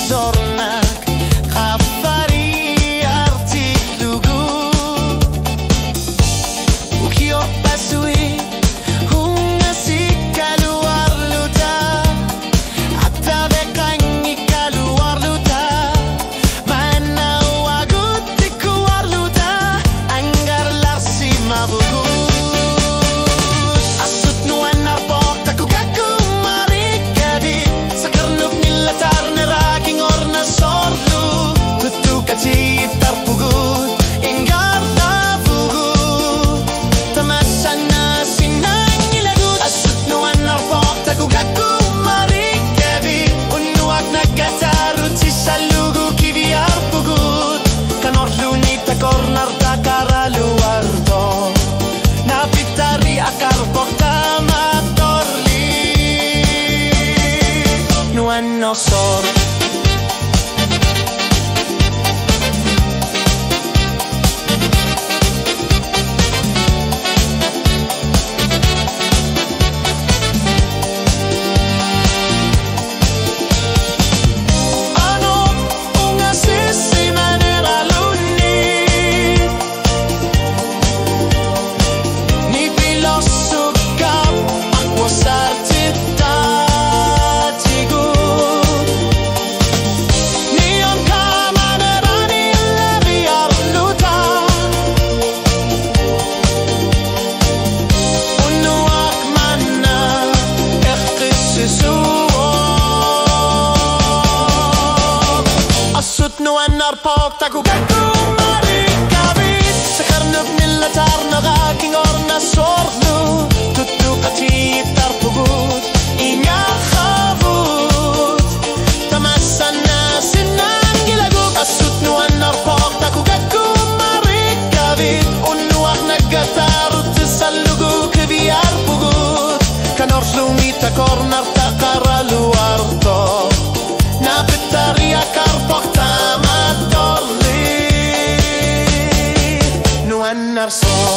zornak Khafari artik lugu Ukio pasui Hunga si kaluar luta Atta bekangi kaluar luta Mana wagutti kuar luta Anggar larsi mabugu Asut nuan narpok taku kaku marikadi Sakarnuk nilatar neraking orna sorlu Kutu kaci tarpugut Inggar tapugut Tamasana sinang ilagut Asut nuan narpok taku kaku marikadi Unuak nagatarut sisalugu kivi arpugut Kanorlu ni takornar takara luardo Napitari akar poktama torli Nuan nosor Ano unga sisi manera luni Ni filosukap aku sartita tigut Nion kamanarani lebiar luta Unuak mana ikhtisisuok Asut nuan narpok taku kaku marikabit Sakarnuk nilatar nagaking orna sorlu Tutu kaci tarpugut Inya khabut Tamasana sinang gilagut Asut nuan narpok taku kaku marikabit Unuak nagatarut salugu kebiar pugut Kanorlu mita kornar takara luarto Napitari akar poktama torli Nuan narso